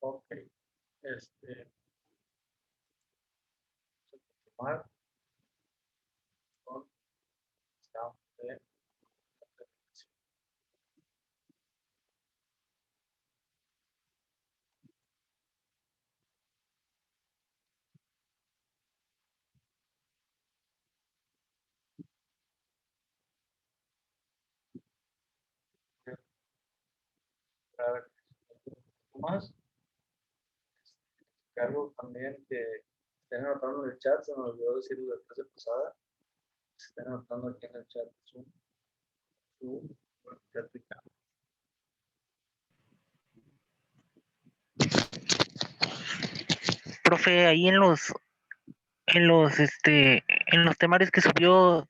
Ok. Continuar con examen de determinación. Para ver un poco más, cargo también que estén anotando en el chat, se me olvidó decirlo la clase pasada, se estén anotando aquí en el chat su práctica. Profe, ahí en los temarios que subió,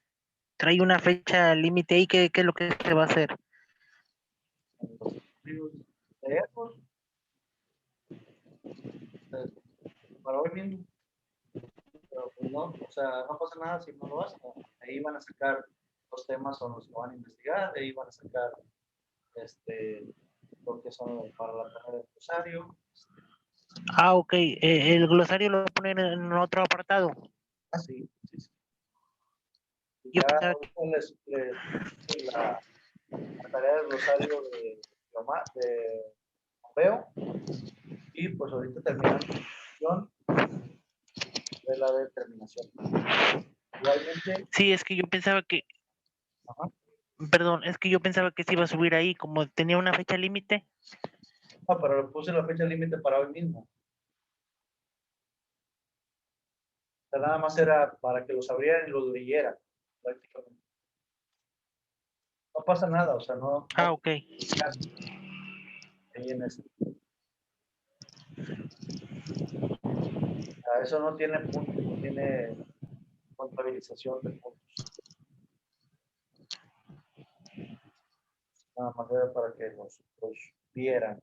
trae una fecha límite ahí, ¿qué es lo que se va a hacer? En los libros leerlos, para hoy mismo, pero pues no, o sea, no pasa nada si no lo hacen. Ahí van a sacar los temas son los que van a investigar, de ahí van a sacar lo que son para la pena del glosario. Ah, ok, el glosario lo ponen en otro apartado. Ah, sí, sí, sí. Y Yo ya pensaba que, ahorita les puse la tarea del glosario de Pompeo, y pues ahorita terminando de la determinación. Igualmente, sí, es que yo pensaba que, ajá, perdón, es que yo pensaba que se iba a subir ahí, como tenía una fecha límite. pero le puse la fecha límite para hoy mismo. O sea, nada más era para que los abrieran y los leyeran, prácticamente. No pasa nada, o sea, no Ah, ok. ahí en eso. Eso no tiene puntos, no tiene contabilización de puntos. Nada más era para que los vieran.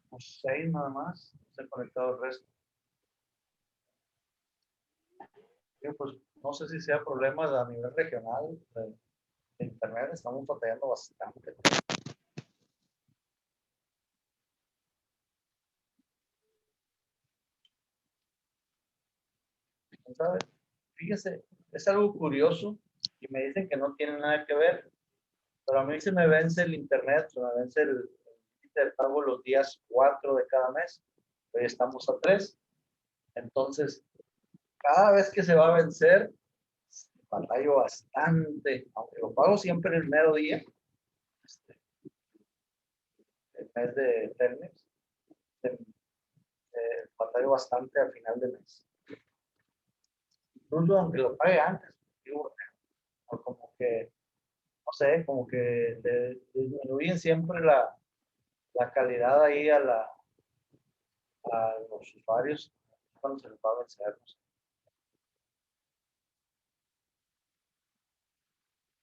Pues 6 nada más, se ha conectado el resto. Pues no sé si sea problema a nivel regional de internet, estamos batallando bastante. ¿Sabe? Fíjese, es algo curioso y me dicen que no tiene nada que ver, pero a mí se me vence el internet, se me vence el pago los días 4 de cada mes. Hoy estamos a 3. Entonces, cada vez que se va a vencer, batallo bastante, aunque lo pago siempre el mero día, el mes de Telmex, batallo bastante al final del mes. Incluso aunque lo pague antes, digo, como que, no sé, como que disminuyen siempre la calidad ahí a los usuarios cuando se les va a vencer. No sé.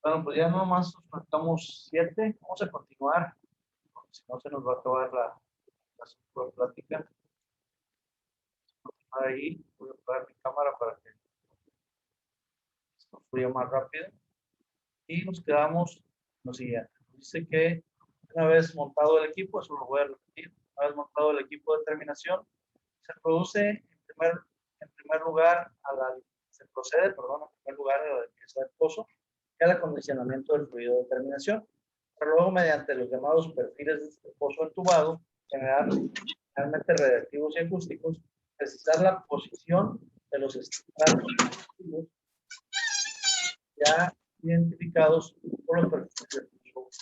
Bueno, pues ya nomás nos faltamos 7. Vamos a continuar, porque si no se nos va a acabar la plática. Ahí voy a apagar mi cámara para que esto fluya más rápido. Y nos quedamos lo siguiente. Dice que una vez montado el equipo, eso lo voy a repetir, una vez montado el equipo de terminación, se produce en primer lugar se procede, perdón, en primer lugar a la limpieza del pozo y al acondicionamiento del fluido de terminación. Pero luego, mediante los llamados perfiles de este pozo entubado, generalmente radiactivos y acústicos, precisar la posición de los estratos ya identificados por los perfiles del pozo,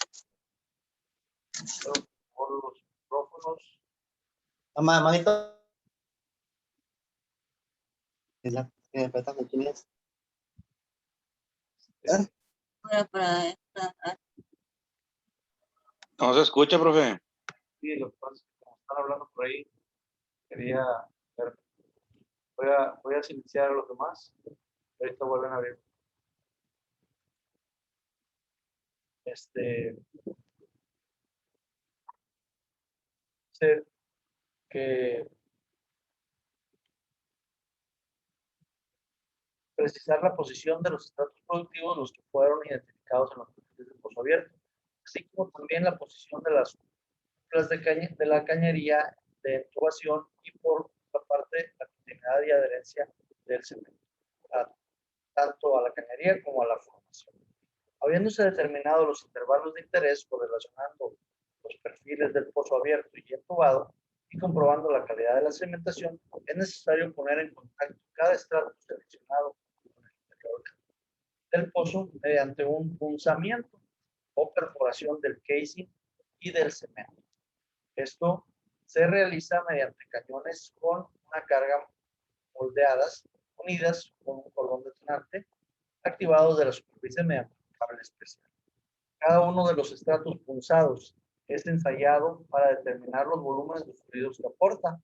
por los micrófonos. Mamá, manito. Es la que me falta con quién es. Para No se escucha, profe. Sí, lo que pasa es que como están hablando por ahí, quería ver. Voy a silenciar a los demás. Ahorita vuelven a ver. Sé que precisar la posición de los estratos productivos, los que fueron identificados en los perfiles de pozo abierto. así como también la posición de las cúpulas de la cañería de intubación y por la parte la continuidad y adherencia del cemento, tanto a la cañería como a la formación. Habiéndose determinado los intervalos de interés correlacionando los perfiles del pozo abierto y entubado y comprobando la calidad de la cementación, es necesario poner en contacto cada estrato seleccionado con el interior del pozo mediante un punzamiento o perforación del casing y del cemento. Esto se realiza mediante cañones con una carga moldeadas unidas con un cordón detonante activados de la superficie mediante un cable especial. Cada uno de los estratos punzados es ensayado para determinar los volúmenes de fluidos que aporta,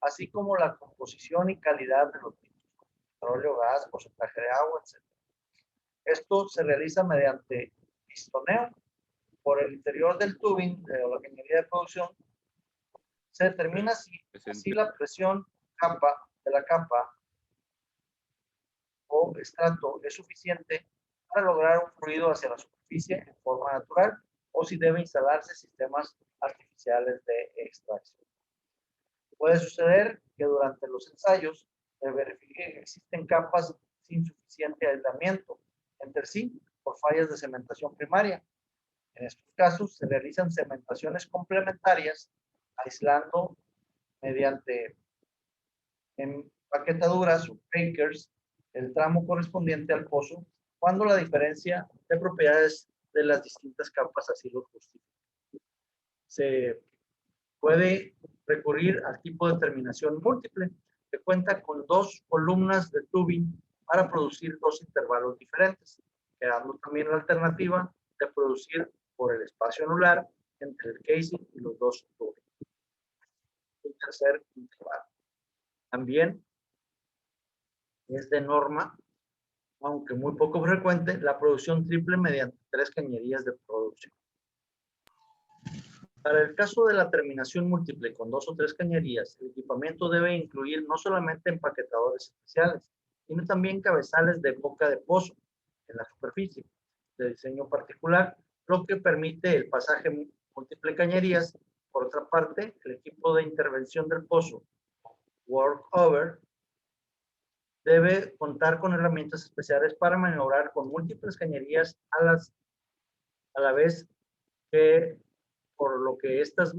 así como la composición y calidad de los líquidos, petróleo, gas, porcentaje de agua, etc. Esto se realiza mediante pistoneo por el interior del tubing de la cañería de producción. Se determina si así la presión de la capa o estrato es suficiente para lograr un fluido hacia la superficie en forma natural o si debe instalarse sistemas artificiales de extracción. Puede suceder que durante los ensayos se verifique que existen capas sin suficiente aislamiento entre sí por fallas de cementación primaria. En estos casos se realizan cementaciones complementarias aislando mediante empaquetaduras o breakers el tramo correspondiente al pozo cuando la diferencia de propiedades de las distintas capas así lo justifica. Se puede recurrir al tipo de terminación múltiple que cuenta con dos columnas de tubing para producir dos intervalos diferentes, quedando también la alternativa de producir por el espacio anular entre el casing y los dos tubing. Un tercer intervalo. También es de norma, aunque muy poco frecuente, la producción triple mediante 3 cañerías de producción. Para el caso de la terminación múltiple con 2 o 3 cañerías, el equipamiento debe incluir no solamente empaquetadores especiales, sino también cabezales de boca de pozo en la superficie de diseño particular, lo que permite el pasaje múltiple cañerías. Por otra parte, el equipo de intervención del pozo, workover, debe contar con herramientas especiales para maniobrar con múltiples cañerías a la vez que, por lo que estas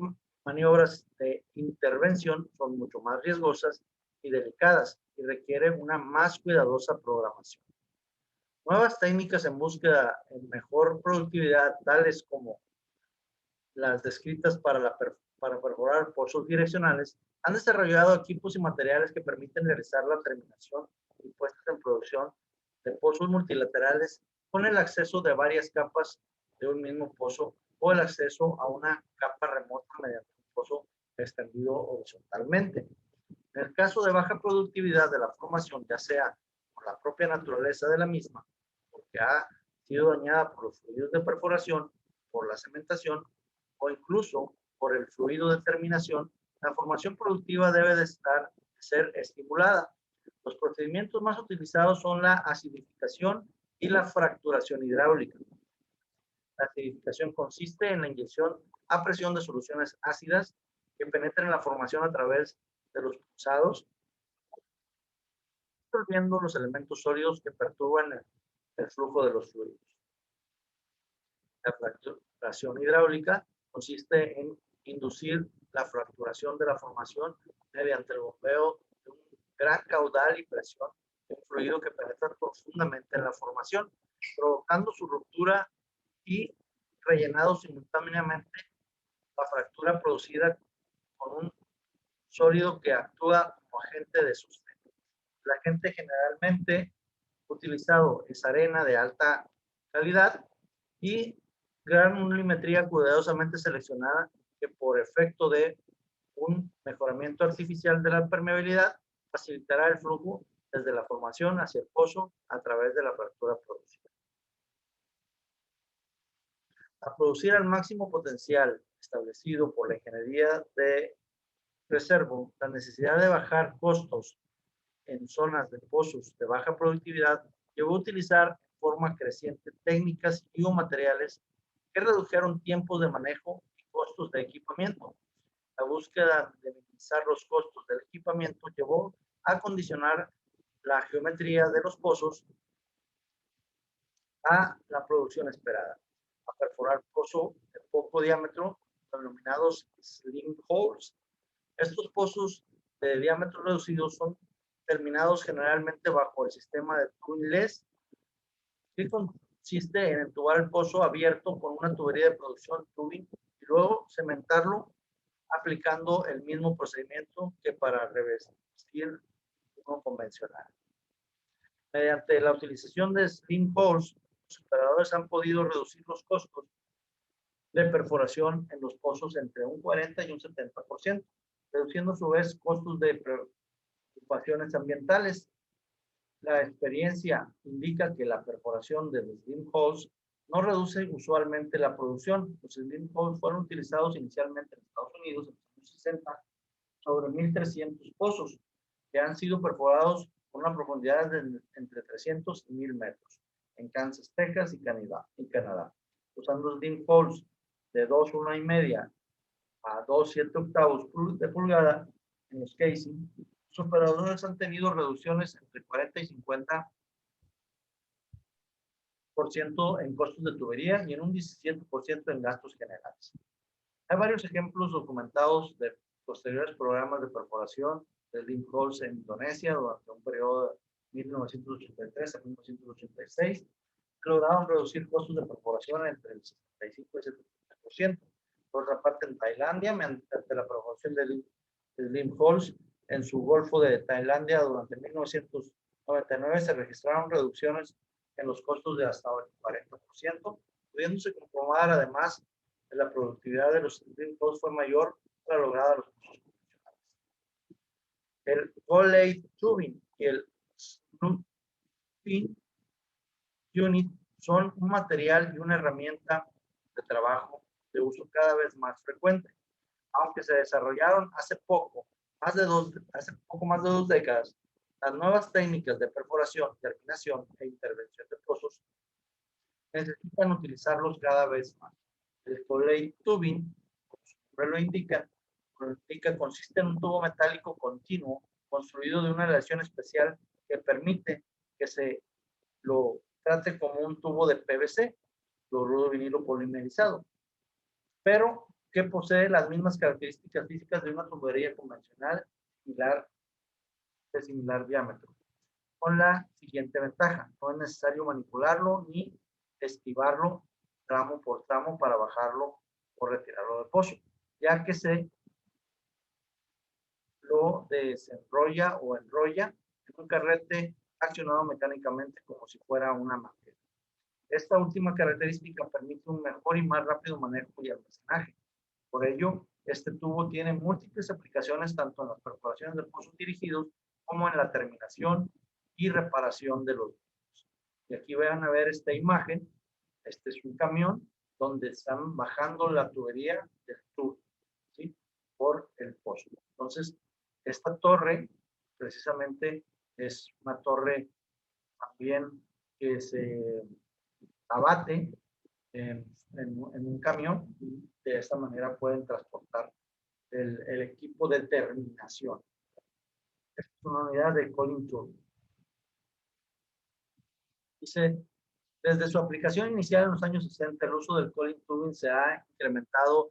maniobras de intervención son mucho más riesgosas y delicadas y requieren una más cuidadosa programación. Nuevas técnicas en búsqueda de mejor productividad, tales como las descritas para perforar pozos direccionales, han desarrollado equipos y materiales que permiten realizar la terminación y puestas en producción de pozos multilaterales con el acceso de varias capas de un mismo pozo o el acceso a una capa remota mediante un pozo extendido horizontalmente. En el caso de baja productividad de la formación, ya sea por la propia naturaleza de la misma, porque ha sido dañada por los fluidos de perforación, por la cementación o incluso por el fluido de terminación, la formación productiva debe de ser estimulada. Los procedimientos más utilizados son la acidificación y la fracturación hidráulica. La acidificación consiste en la inyección a presión de soluciones ácidas que penetren en la formación a través de los pulsados, disolviendo los elementos sólidos que perturban el flujo de los fluidos. La fracturación hidráulica consiste en inducir la fracturación de la formación mediante el bombeo de un gran caudal y presión de un fluido que penetra profundamente en la formación, provocando su ruptura y rellenado simultáneamente la fractura producida con un sólido que actúa como agente de sustento. El agente generalmente utilizado es arena de alta calidad y granulometría cuidadosamente seleccionada que por efecto de un mejoramiento artificial de la permeabilidad facilitará el flujo desde la formación hacia el pozo a través de la fractura producida. A producir al máximo potencial establecido por la ingeniería de reservo, la necesidad de bajar costos en zonas de pozos de baja productividad llevó a utilizar de forma creciente técnicas y o materiales que redujeron tiempos de manejo y costos de equipamiento. La búsqueda de minimizar los costos del equipamiento llevó a condicionar la geometría de los pozos a la producción esperada, a perforar pozos de poco diámetro, denominados slim holes. Estos pozos de diámetro reducido son terminados generalmente bajo el sistema de tubing-less, que consiste en entubar el pozo abierto con una tubería de producción tubing y luego cementarlo aplicando el mismo procedimiento que para revestir uno convencional. Mediante la utilización de slim holes, los operadores han podido reducir los costos de perforación en los pozos entre un 40 y un 70%, reduciendo a su vez costos de preocupaciones ambientales. La experiencia indica que la perforación de los slim holes no reduce usualmente la producción. Los slim holes fueron utilizados inicialmente en Estados Unidos en los años 60 sobre 1.300 pozos que han sido perforados con una profundidad de entre 300 y 1.000 metros en Kansas, Texas y Canadá. Usando slim holes de 2,1 a 2,7 de pulgada en los casing, los operadores han tenido reducciones entre 40 y 50% en costos de tubería y en un 17% en gastos generales. Hay varios ejemplos documentados de posteriores programas de perforación de slim holes en Indonesia durante un periodo de 1983 a 1986, que lograron reducir costos de perforación entre el 65 y 70%. Por otra parte, en Tailandia, mediante la perforación de slim holes en su Golfo de Tailandia durante 1999 se registraron reducciones en los costos de hasta el 40%, pudiéndose comprobar además que la productividad de los slim holes fue mayor para lograr los costos convencionales. El Foley Tubing y el Snoot Pin Unit son un material y una herramienta de trabajo de uso cada vez más frecuente, aunque se desarrollaron hace poco más de dos décadas. Las nuevas técnicas de perforación, terminación e intervención de pozos necesitan utilizarlos cada vez más. El Foley Tubing, como su nombre lo indica, consiste en un tubo metálico continuo construido de una aleación especial que permite que se lo trate como un tubo de PVC, cloruro vinilo polimerizado, pero que posee las mismas características físicas de una tubería convencional de similar diámetro, con la siguiente ventaja: no es necesario manipularlo ni esquivarlo tramo por tramo para bajarlo o retirarlo del pozo, ya que se lo desenrolla o enrolla en un carrete accionado mecánicamente como si fuera una máquina. Esta última característica permite un mejor y más rápido manejo y almacenaje. Por ello, este tubo tiene múltiples aplicaciones tanto en las perforaciones de pozos dirigidos como en la terminación y reparación de los pozos. Y aquí van a ver esta imagen. Este es un camión donde están bajando la tubería del tubo, ¿sí?, por el pozo. Entonces, esta torre precisamente es una torre también que se abate en un camión y de esta manera pueden transportar el equipo de terminación. Esta es una unidad de Colin Tubing. Dice, desde su aplicación inicial en los años 60, el uso del Colin Tubing se ha incrementado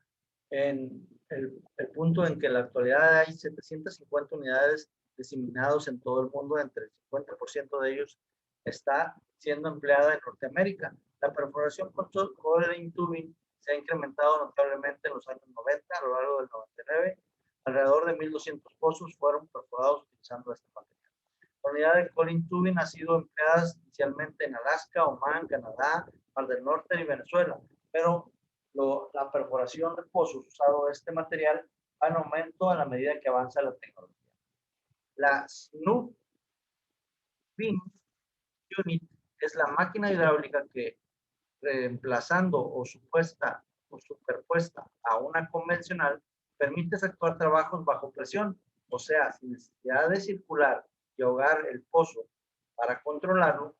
en el punto en que en la actualidad hay 750 unidades diseminados en todo el mundo, entre el 50% de ellos está siendo empleada en Norteamérica. La perforación con Colin Tubing se ha incrementado notablemente en los años 90, a lo largo del 99. Alrededor de 1.200 pozos fueron perforados utilizando este material. La unidad de Colin Tubing ha sido empleada inicialmente en Alaska, Omán, Canadá, Mar del Norte y Venezuela, pero la perforación de pozos usando este material va en aumento a la medida que avanza la tecnología. La Snoot Pin Unit es la máquina hidráulica que, reemplazando o superpuesta a una convencional, permite efectuar trabajos bajo presión, o sea, sin necesidad de circular y ahogar el pozo para controlarlo.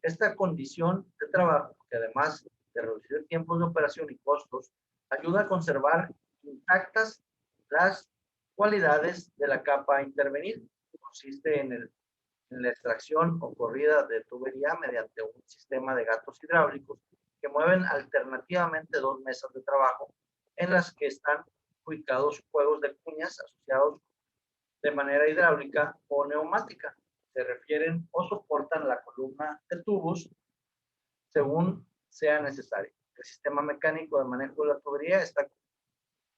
Esta condición de trabajo, que además de reducir tiempos de operación y costos, ayuda a conservar intactas las cualidades de la capa a intervenir. Consiste en la extracción o corrida de tubería mediante un sistema de gatos hidráulicos que mueven alternativamente dos mesas de trabajo en las que están ubicados juegos de cuñas asociados de manera hidráulica o neumática. Se refieren o soportan la columna de tubos según sea necesario. El sistema mecánico de manejo de la tubería está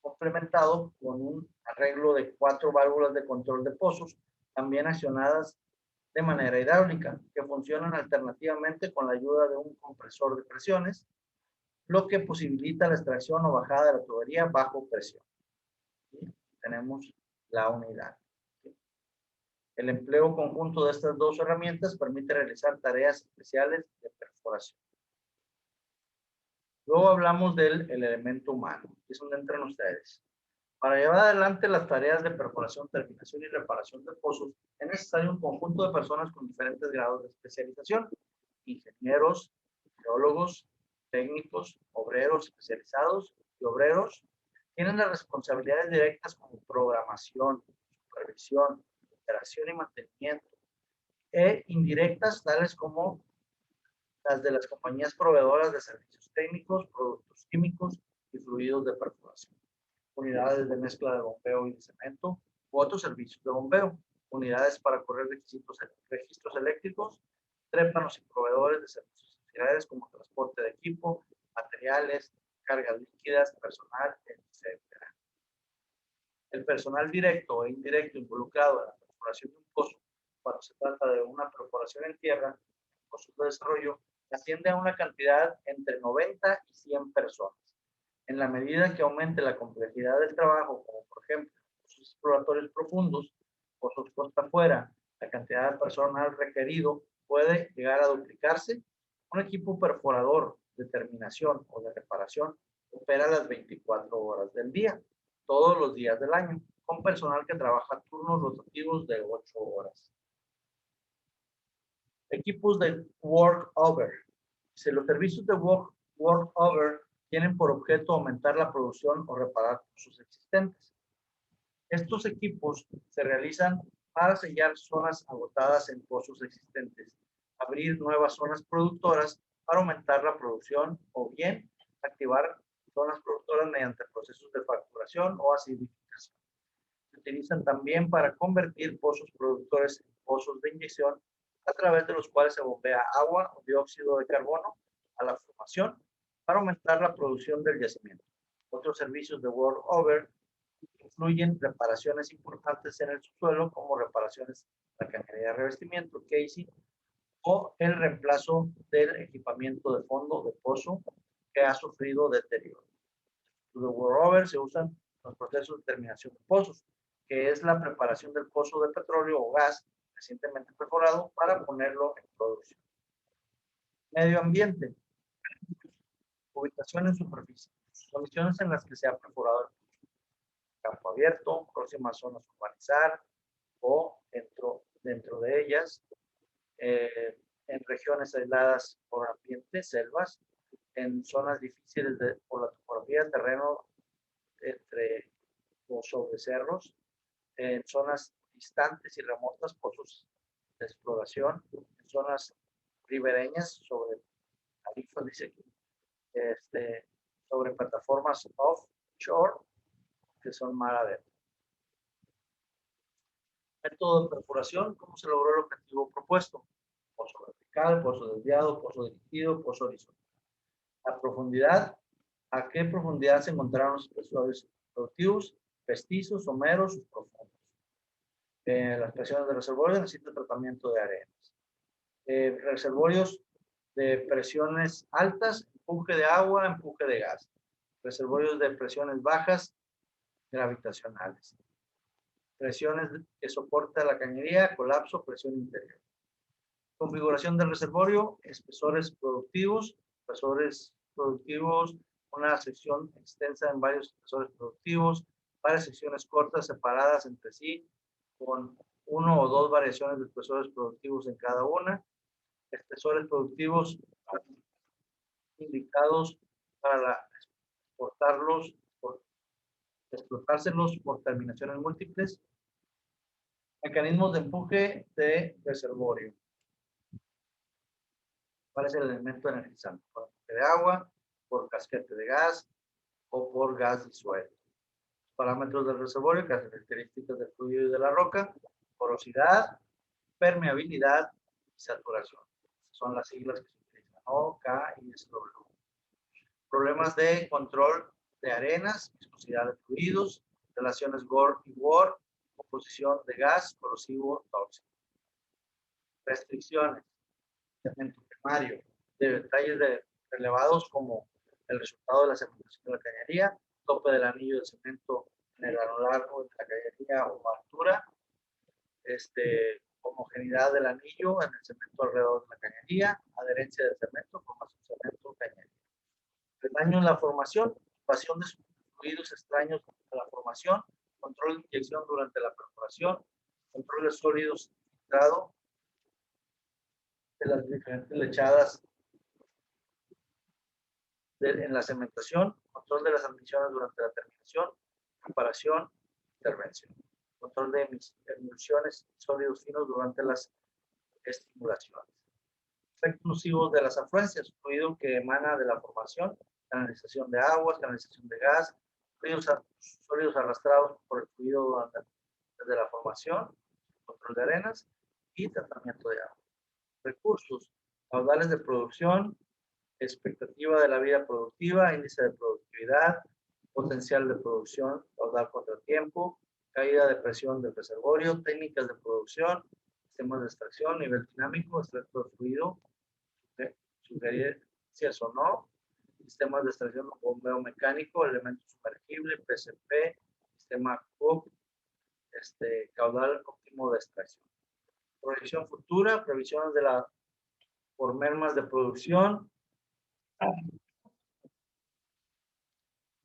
complementado con un arreglo de 4 válvulas de control de pozos, también accionadas de manera hidráulica, que funcionan alternativamente con la ayuda de un compresor de presiones, lo que posibilita la extracción o bajada de la tubería bajo presión. ¿Sí? Tenemos la unidad. ¿Sí? El empleo conjunto de estas dos herramientas permite realizar tareas especiales de perforación. Luego hablamos del elemento humano, que es donde entran ustedes. Para llevar adelante las tareas de perforación, terminación y reparación de pozos, es necesario un conjunto de personas con diferentes grados de especialización: ingenieros, geólogos, técnicos, obreros especializados y obreros. Tienen las responsabilidades directas como programación, supervisión, operación y mantenimiento, e indirectas tales como las de las compañías proveedoras de servicios técnicos, productos químicos y fluidos de perforación, unidades de mezcla de bombeo y de cemento u otros servicios de bombeo, unidades para correr registros eléctricos, trépanos y proveedores de servicios auxiliares como transporte de equipo, materiales, cargas líquidas, personal, etc. El personal directo e indirecto involucrado en la perforación de un pozo, cuando se trata de una perforación en tierra, pozos de desarrollo, asciende a una cantidad entre 90 y 100 personas. En la medida que aumente la complejidad del trabajo, como por ejemplo pozos exploratorios profundos, pozos costa afuera, la cantidad de personal requerido puede llegar a duplicarse. Un equipo perforador de terminación o de reparación opera las 24 horas del día, todos los días del año, con personal que trabaja turnos rotativos de 8 horas. Equipos de work-over. Si los servicios de work-over tienen por objeto aumentar la producción o reparar sus existentes. Estos equipos se realizan para sellar zonas agotadas en pozos existentes, abrir nuevas zonas productoras para aumentar la producción o bien activar zonas productoras mediante procesos de facturación o acidificación. Se utilizan también para convertir pozos productores en pozos de inyección a través de los cuales se bombea agua o dióxido de carbono a la formación para aumentar la producción del yacimiento. Otros servicios de work-over incluyen reparaciones importantes en el subsuelo, como reparaciones de la cañería de revestimiento, casing, o el reemplazo del equipamiento de fondo de pozo que ha sufrido deterioro. Los work-over se usan en los procesos de terminación de pozos, que es la preparación del pozo de petróleo o gas recientemente perforado para ponerlo en producción. Medio ambiente. Ubicación en superficie. Condiciones en las que se ha perforado el pozo. Campo abierto, próximas zonas a urbanizar o dentro de ellas, en regiones aisladas por ambiente, selvas, en zonas difíciles por la topografía, terreno entre o sobre cerros, en zonas distantes y remotas, pozos de exploración, en zonas ribereñas, sobre tarifas, dice aquí, sobre plataformas offshore, que son mar adentro. Método de perforación: ¿cómo se logró el objetivo propuesto? Pozo vertical, pozo desviado, pozo dirigido, pozo horizontal. La profundidad: ¿a qué profundidad se encontraron los espesores productivos? Pestizos, someros, subprofundos. Las presiones de reservorios necesitan tratamiento de arenas. Reservorios de presiones altas, empuje de agua, empuje de gas. Reservorios de presiones bajas, gravitacionales. Presiones que soporta la cañería, colapso, presión interior. Configuración del reservorio: espesores productivos, una sección extensa en varios espesores productivos, varias secciones cortas separadas entre sí, con 1 o 2 variaciones de espesores productivos en cada una. espesores productivos indicados para exportarlos, explotárselos por terminaciones múltiples, mecanismos de empuje de reservorio. ¿Cuál es el elemento energizante? Por empuje de agua, por casquete de gas o por gas disuelto. Parámetros del reservorio, características del fluido y de la roca, porosidad, permeabilidad y saturación. Son las siglas que se utilizan, O, K y SW. Problemas de control de arenas, viscosidad de fluidos, relaciones GOR y WOR, composición de gas, corrosivo, tóxico. Restricciones. Cemento primario, de detalles relevados como el resultado de la cementación de la cañería, tope del anillo de cemento en el anular o de la cañería o altura, homogeneidad del anillo en el cemento alrededor de la cañería, adherencia del cemento, formación de cemento, cañería. El daño en la formación, pasión de fluidos extraños a la formación, control de inyección durante la perforación, control de sólidos filtrado de las diferentes lechadas en la cementación, control de las admisiones durante la terminación, comparación, intervención, control de emulsiones sólidos finos durante las estimulaciones. Efectos nocivos de las afluencias, fluido que emana de la formación, canalización de aguas, canalización de gas, fluidos sólidos arrastrados por el fluido desde la formación, control de arenas y tratamiento de agua. Recursos, caudales de producción, expectativa de la vida productiva, índice de productividad, potencial de producción, caudal contratiempo, caída de presión del reservorio, técnicas de producción, sistemas de extracción, nivel dinámico, extractor de fluido, sugerencias o no, sistemas de extracción, bombeo mecánico, elemento sumergible, PCP, sistema COOP, caudal óptimo de extracción. Proyección futura, previsiones de la por mermas de producción,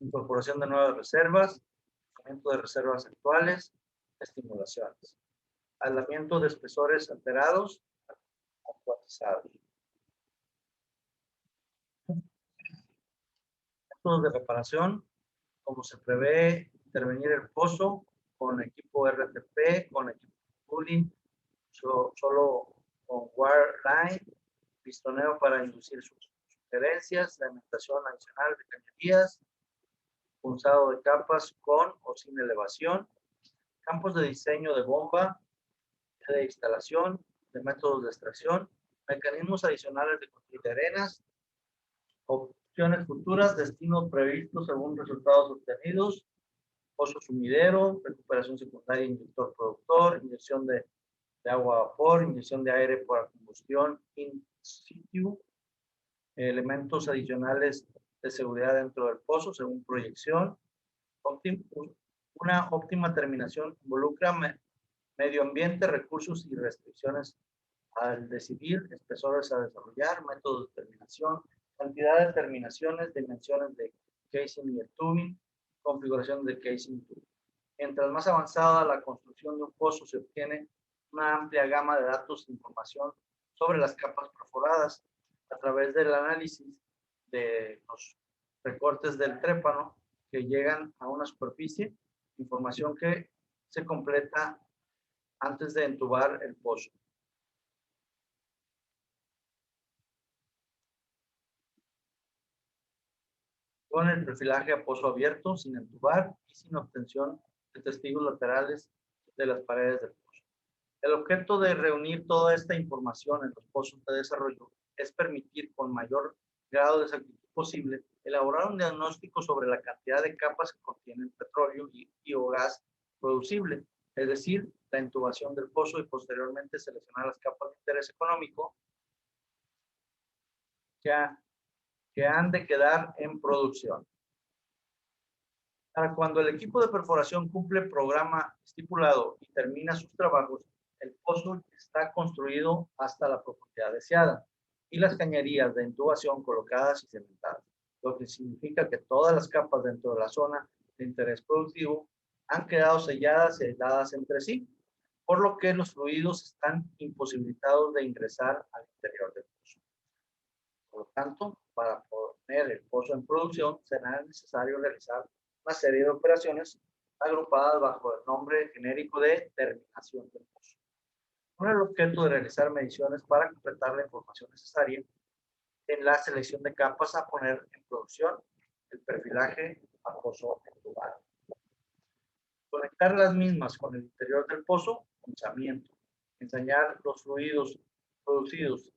incorporación de nuevas reservas, aumento de reservas actuales, estimulaciones, aislamiento de espesores alterados, acuatizados. Métodos de reparación, como se prevé intervenir el pozo con equipo RTP, con equipo cooling, solo con wireline, pistoneo para inducir sugerencias, alimentación adicional de cañerías, punzado de capas con o sin elevación, campos de diseño de bomba, de instalación, de métodos de extracción, mecanismos adicionales de control de arenas, opciones futuras, destinos previstos según resultados obtenidos, pozo sumidero, recuperación secundaria, inyector productor, inyección de agua a vapor, inyección de aire para combustión in situ, elementos adicionales de seguridad dentro del pozo según proyección. Una óptima terminación involucra medio ambiente, recursos y restricciones al decidir, espesores a desarrollar, métodos de terminación, cantidad de terminaciones, dimensiones de casing y el tubing, configuración de casing tubing. Mientras más avanzada la construcción de un pozo, se obtiene una amplia gama de datos e información sobre las capas perforadas a través del análisis de los recortes del trépano que llegan a una superficie, información que se completa antes de entubar el pozo. Con el perfilaje a pozo abierto, sin entubar y sin obtención de testigos laterales de las paredes del pozo. El objeto de reunir toda esta información en los pozos de desarrollo es permitir con mayor grado de exactitud posible elaborar un diagnóstico sobre la cantidad de capas que contienen petróleo y o gas producible, es decir, la intubación del pozo y posteriormente seleccionar las capas de interés económico que han de quedar en producción. Para cuando el equipo de perforación cumple el programa estipulado y termina sus trabajos, el pozo está construido hasta la profundidad deseada y las cañerías de intubación colocadas y cementadas, lo que significa que todas las capas dentro de la zona de interés productivo han quedado selladas y aisladas entre sí. por lo que los fluidos están imposibilitados de ingresar al interior del pozo. Por lo tanto, para poner el pozo en producción, será necesario realizar una serie de operaciones agrupadas bajo el nombre genérico de terminación del pozo, con el objeto de realizar mediciones para completar la información necesaria en la selección de capas a poner en producción, el perfilaje a pozo entubado. Conectar las mismas con el interior del pozo, punzamiento. Enseñar los fluidos producidos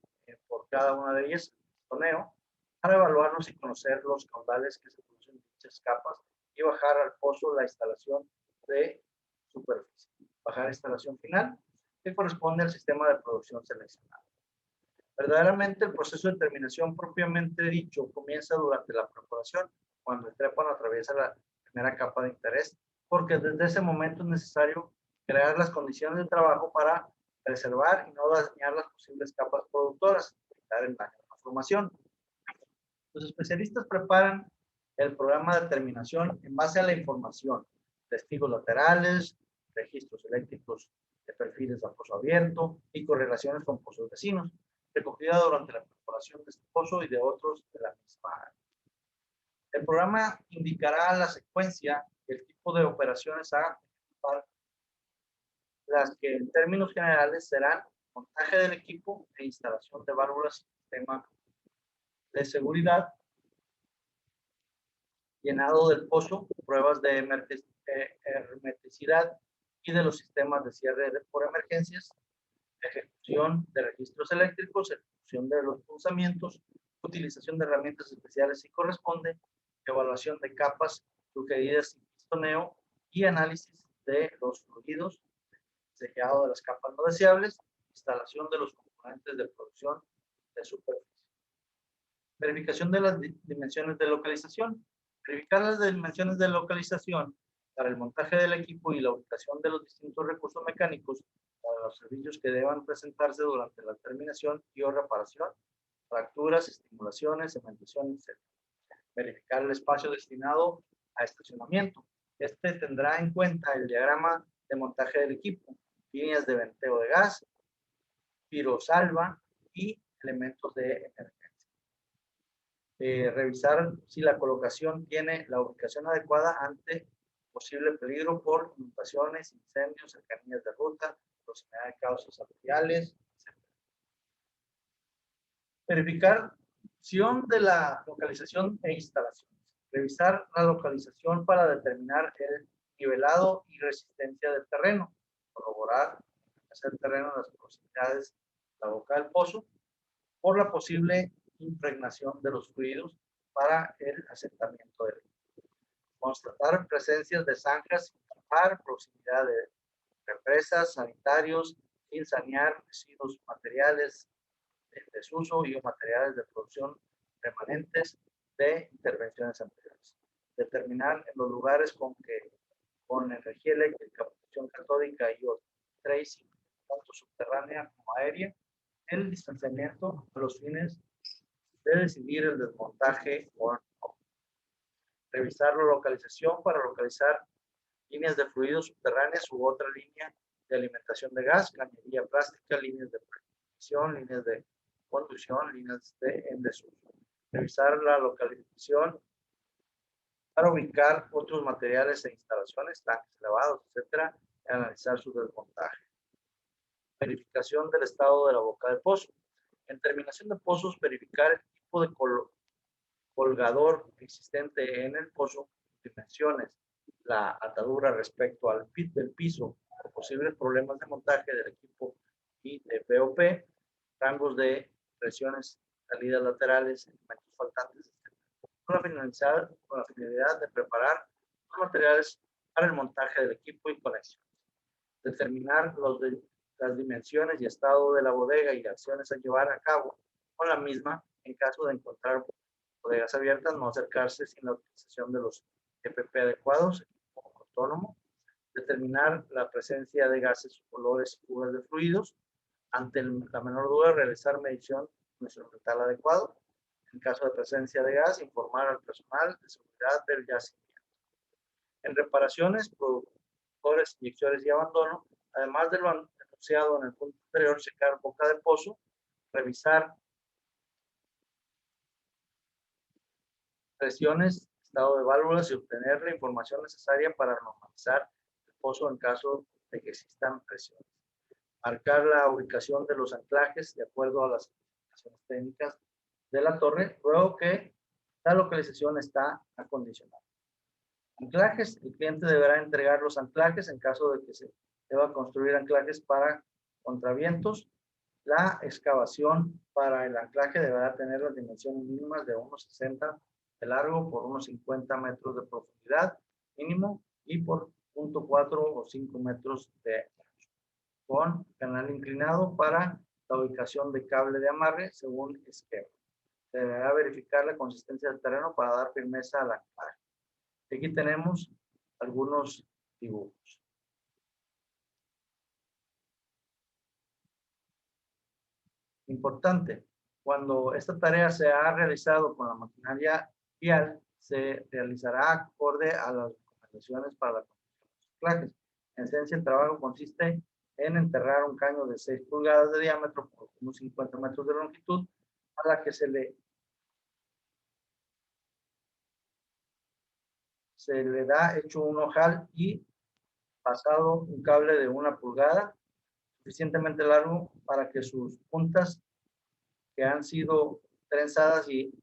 por cada una de ellas, toneo, para evaluarlos y conocer los caudales que se producen en dichas capas y bajar al pozo la instalación de superficie. Bajar la instalación final, que corresponde al sistema de producción seleccionado. Verdaderamente, el proceso de terminación propiamente dicho comienza durante la perforación, cuando el trépano atraviesa la primera capa de interés, porque desde ese momento es necesario crear las condiciones de trabajo para preservar y no dañar las posibles capas productoras, evitar el daño de la formación. Los especialistas preparan el programa de terminación en base a la información, testigos laterales, registros eléctricos de perfiles a pozo abierto y correlaciones con pozos vecinos, recogida durante la perforación de este pozo y de otros de la misma área. El programa indicará la secuencia y el tipo de operaciones a ejecutar, las que en términos generales serán montaje del equipo e instalación de válvulas y sistema de seguridad, llenado del pozo, pruebas de hermeticidad y de los sistemas de cierre por emergencias, ejecución de registros eléctricos, ejecución de los punzamientos, utilización de herramientas especiales si corresponde, evaluación de capas sugeridas sin pistoneo y análisis de los fluidos, sellado de las capas no deseables, instalación de los componentes de producción de superficie. Verificación de las dimensiones de localización. Verificar las dimensiones de localización para el montaje del equipo y la ubicación de los distintos recursos mecánicos para los servicios que deban presentarse durante la terminación y o reparación, fracturas, estimulaciones, cementación, etc. Verificar el espacio destinado a estacionamiento. Este tendrá en cuenta el diagrama de montaje del equipo, líneas de venteo de gas, pirosalva y elementos de emergencia. Revisar si la colocación tiene la ubicación adecuada ante posible peligro por inundaciones, incendios, cercanías de ruta, proximidad de causas arteriales, etc. Verificación de la localización e instalaciones. Revisar la localización para determinar el nivelado y resistencia del terreno. Corroborar el terreno en las proximidades de la boca del pozo por la posible impregnación de los fluidos para el asentamiento del equipo. Constatar presencias de zanjas sin tapar, proximidad de represas, sanitarios, sin sanear residuos materiales en desuso y materiales de producción remanentes de intervenciones anteriores. Determinar en los lugares con energía eléctrica, protección catódica y o tracing, tanto subterránea como aérea, el distanciamiento a los fines de decidir el desmontaje o no. Revisar la localización para localizar líneas de fluidos subterráneas u otra línea de alimentación de gas, cañería plástica, líneas de presión, líneas de conducción, líneas en desuso. Revisar la localización para ubicar otros materiales e instalaciones, tanques elevados, etcétera, y analizar su desmontaje. Verificación del estado de la boca del pozo. En terminación de pozos, verificar el tipo de colgador existente en el pozo, dimensiones, la atadura respecto al pit del piso, o posibles problemas de montaje del equipo y de POP, rangos de presiones, salidas laterales, elementos faltantes, etc. Con la finalidad de preparar los materiales para el montaje del equipo y conexiones. Determinar las dimensiones y estado de la bodega y acciones a llevar a cabo con la misma en caso de encontrar bodegas abiertas, no acercarse sin la utilización de los EPP adecuados, equipo autónomo. Determinar la presencia de gases, olores y fugas de fluidos. Ante la menor duda, realizar medición instrumental adecuado. En caso de presencia de gas, informar al personal de seguridad del yacimiento. En reparaciones, productores, inyectores y abandono, Además de lo anunciado en el punto anterior, checar boca de pozo, revisar presiones, estado de válvulas y obtener la información necesaria para normalizar el pozo en caso de que existan presiones. Marcar la ubicación de los anclajes de acuerdo a las especificaciones técnicas de la torre, luego que la localización está acondicionada. Anclajes, el cliente deberá entregar los anclajes en caso de que se deba construir anclajes para contravientos. La excavación para el anclaje deberá tener las dimensiones mínimas de unos 60 de largo por unos 50 metros de profundidad mínimo y por 0.4 o 5 metros de ancho, con canal inclinado para la ubicación de cable de amarre según esquema. Se deberá verificar la consistencia del terreno para dar firmeza al anclaje. Aquí tenemos algunos dibujos. Importante, cuando esta tarea se ha realizado con la maquinaria vial, se realizará acorde a las recomendaciones para la construcción de los anclajes. En esencia, el trabajo consiste en enterrar un caño de 6 pulgadas de diámetro por unos 50 metros de longitud, a la que se le da hecho un ojal y pasado un cable de 1 pulgada, suficientemente largo para que sus puntas que han sido trenzadas y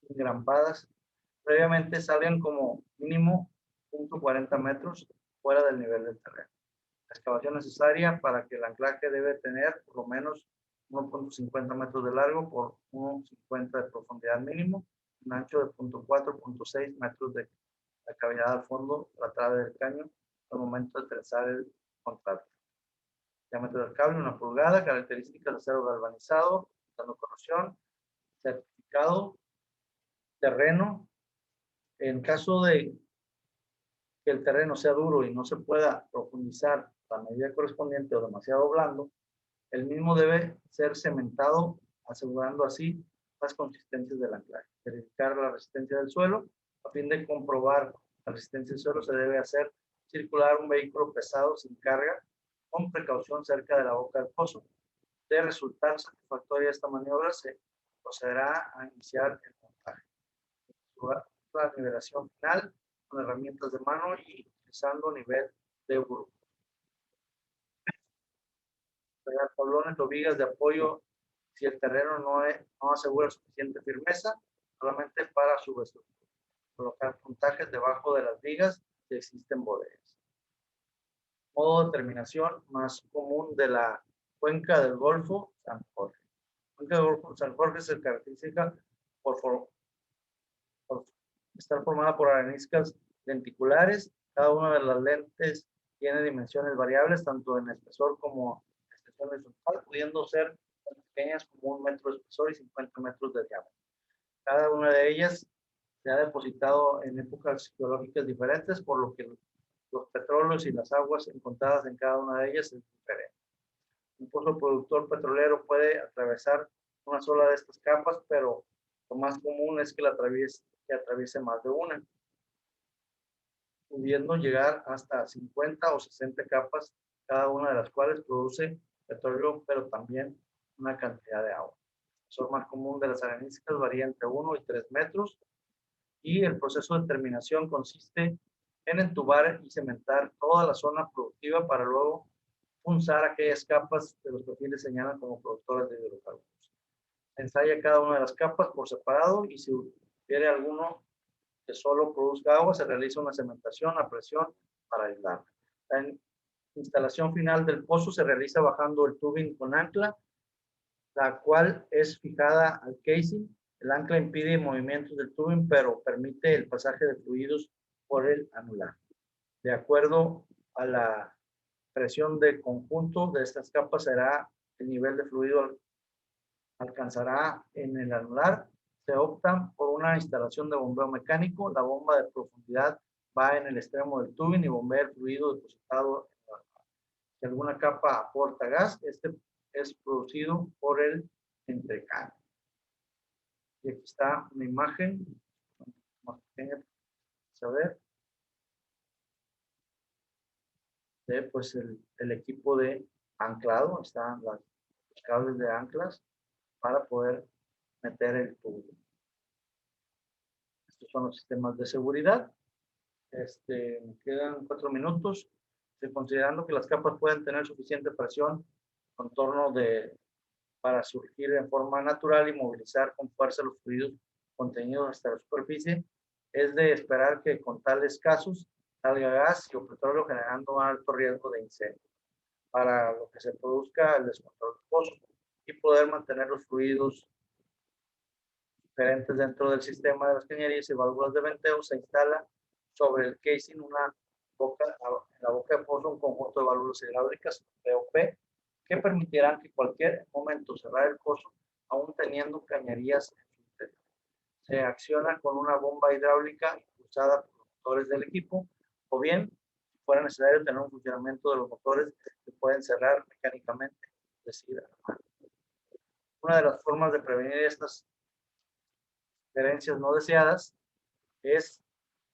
engrampadas previamente salgan como mínimo 0.40 metros fuera del nivel del terreno. La excavación necesaria para que el anclaje debe tener por lo menos 1.50 metros de largo por 1.50 de profundidad mínimo, un ancho de 0.4, 0.6 metros de la cavidad al fondo, la trave del caño, al momento de trenzar el contacto. Diámetro del cable, 1 pulgada, características de acero galvanizado, dando corrosión, certificado, terreno. En caso de que el terreno sea duro y no se pueda profundizar la medida correspondiente o demasiado blando, el mismo debe ser cementado, asegurando así las consistencias del anclaje. Verificar la resistencia del suelo. A fin de comprobar la resistencia del suelo, se debe hacer circular un vehículo pesado sin carga con precaución cerca de la boca del pozo. De resultar satisfactoria esta maniobra, se procederá a iniciar el montaje. La nivelación final con herramientas de mano y utilizando nivel de grupo. Pegar tablones o vigas de apoyo si el terreno no asegura suficiente firmeza, solamente para su estructura. Colocar puntajes debajo de las vigas si existen bodegas. Modo de terminación más común de la cuenca del Golfo San Jorge. La cuenca del Golfo San Jorge se caracteriza por estar formada por areniscas lenticulares. Cada una de las lentes tiene dimensiones variables, tanto en espesor como en extensión horizontal, pudiendo ser tan pequeñas como 1 metro de espesor y 50 metros de diámetro. Cada una de ellas se ha depositado en épocas geológicas diferentes, por lo que los petróleos y las aguas encontradas en cada una de ellas es diferente. Un pozo productor petrolero puede atravesar una sola de estas capas, pero lo más común es que atraviese más de una, pudiendo llegar hasta 50 o 60 capas, cada una de las cuales produce petróleo, pero también una cantidad de agua. El espesor más común de las areniscas varía entre 1 y 3 metros, y el proceso de terminación consiste en entubar y cementar toda la zona productiva para luego punzar aquellas capas de los perfiles señalan como productoras de hidrocarburos. Se ensaya cada una de las capas por separado y si hubiere alguno que solo produzca agua, se realiza una cementación a presión para aislarla. La instalación final del pozo se realiza bajando el tubing con ancla, la cual es fijada al casing. El ancla impide movimientos del tubing, pero permite el pasaje de fluidos por el anular. De acuerdo a la presión de conjunto de estas capas, será el nivel de fluido alcanzará en el anular. Se opta por una instalación de bombeo mecánico. La bomba de profundidad va en el extremo del tubing y bombea el fluido depositado en el anular. Si alguna capa aporta gas, este es producido por el entrecanto. Y aquí está una imagen más pequeña, a ver. de pues el equipo de anclado. Están los cables de anclas para poder meter el tubo. Estos son los sistemas de seguridad. Me quedan 4 minutos. Considerando que las capas pueden tener suficiente presión contorno para surgir en forma natural y movilizar con fuerza los fluidos contenidos hasta la superficie, es de esperar que con tales casos salga gas y o petróleo, generando un alto riesgo de incendio, para lo que se produzca el descontrol del pozo y poder mantener los fluidos diferentes dentro del sistema de las cañerías y válvulas de venteo. Se instala sobre el casing en la boca de pozo un conjunto de válvulas hidráulicas POP que permitirán que cualquier momento cerrar el pozo, aún teniendo cañerías en su interior. Se acciona con una bomba hidráulica impulsada por los motores del equipo, o bien, si fuera necesario, tener un funcionamiento de los motores que pueden cerrar mecánicamente, es decir, una de las formas de prevenir estas herencias no deseadas es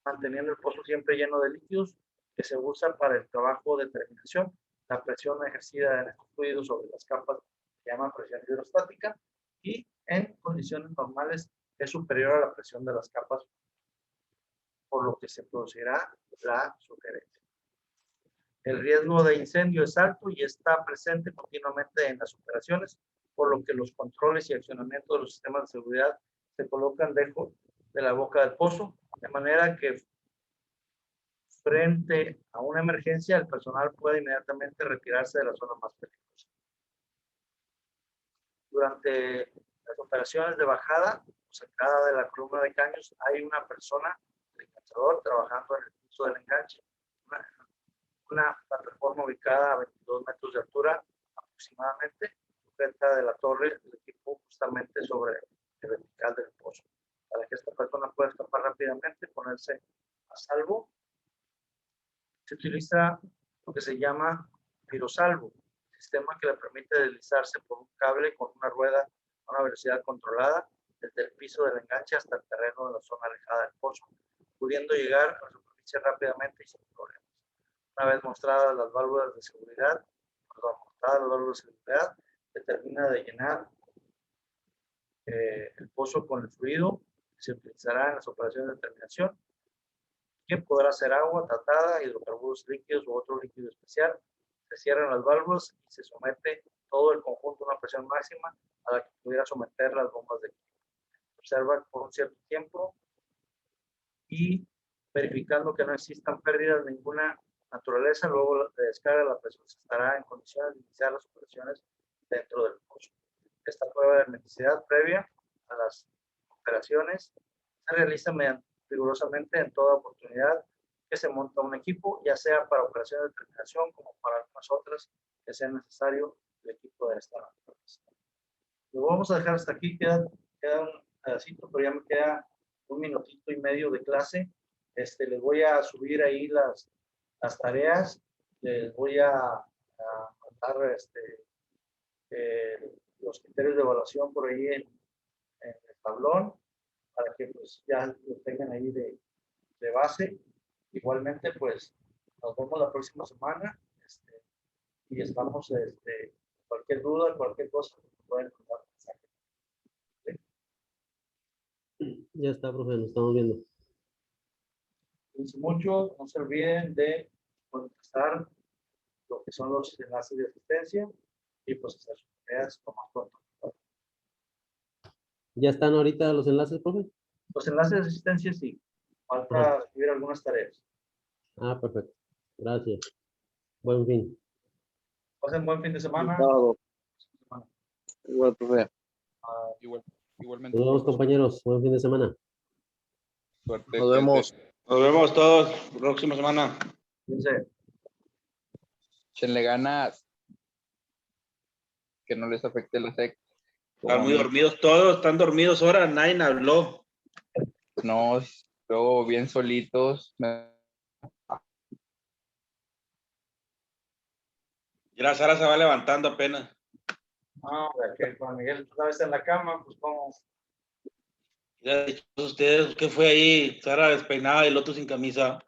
manteniendo el pozo siempre lleno de líquidos que se usa para el trabajo de terminación. La presión ejercida en estos fluidos sobre las capas se llama presión hidrostática y en condiciones normales es superior a la presión de las capas, por lo que se producirá la sugerencia. El riesgo de incendio es alto y está presente continuamente en las operaciones, por lo que los controles y accionamiento de los sistemas de seguridad se colocan lejos de la boca del pozo, de manera que frente a una emergencia el personal puede inmediatamente retirarse de la zona más peligrosa. Durante las operaciones de bajada o sacada de la columna de caños hay una persona, el enganchador, trabajando en el piso del enganche, una plataforma ubicada a 22 metros de altura aproximadamente, sujeta de la torre del equipo justamente sobre el vertical del pozo, para que esta persona pueda escapar rápidamente, ponerse a salvo. Se utiliza lo que se llama pirosalvo, sistema que le permite deslizarse por un cable con una rueda a una velocidad controlada desde el piso del enganche hasta el terreno de la zona alejada del pozo, pudiendo llegar a la superficie rápidamente y sin problemas. Una vez mostradas las válvulas de seguridad, se termina de llenar el pozo con el fluido que se utilizará en las operaciones de terminación, que podrá ser agua tratada, hidrocarburos líquidos u otro líquido especial. Se cierran las válvulas y se somete todo el conjunto a una presión máxima a la que pudiera someter las bombas de equipo. Observa por un cierto tiempo y verificando que no existan pérdidas de ninguna naturaleza, luego de descarga la presión se estará en condiciones de iniciar las operaciones dentro del pozo. Esta prueba de hermeticidad previa a las operaciones se realiza rigurosamente en toda oportunidad que se monta un equipo, ya sea para operaciones de terminación como para algunas otras que sea necesario el equipo de esta naturaleza. Lo vamos a dejar hasta aquí, queda un pedacito, pero ya me queda un minutito y medio de clase. Les voy a subir ahí las tareas, les voy a mandar los criterios de evaluación por ahí en el tablón, para que pues ya lo tengan ahí de base. Igualmente, pues nos vemos la próxima semana y estamos, cualquier duda, cualquier cosa, pueden mandar mensaje. Ya está, profe, nos estamos viendo. Cuídense mucho, no se olviden de contestar lo que son los enlaces de asistencia y pues hacer sus tareas lo más pronto. ¿Ya están ahorita los enlaces, profe? Los enlaces de asistencia sí, falta escribir algunas tareas. Ah, perfecto. Gracias. Buen fin. Pasen buen fin de semana. Igual, profe. Igualmente. Nos vemos, compañeros. Buen fin de semana. Suerte. Nos vemos. Nos vemos todos próxima semana. Fíjense. Échenle ganas. Que no les afecte la sec. Están muy dormidos todos, están dormidos ahora, nadie habló. No, luego bien solitos. Ya Sara se va levantando apenas. No, que Juan Miguel otra vez en la cama, pues como. Ya dicho ustedes, ¿qué fue ahí? Sara despeinada y el otro sin camisa.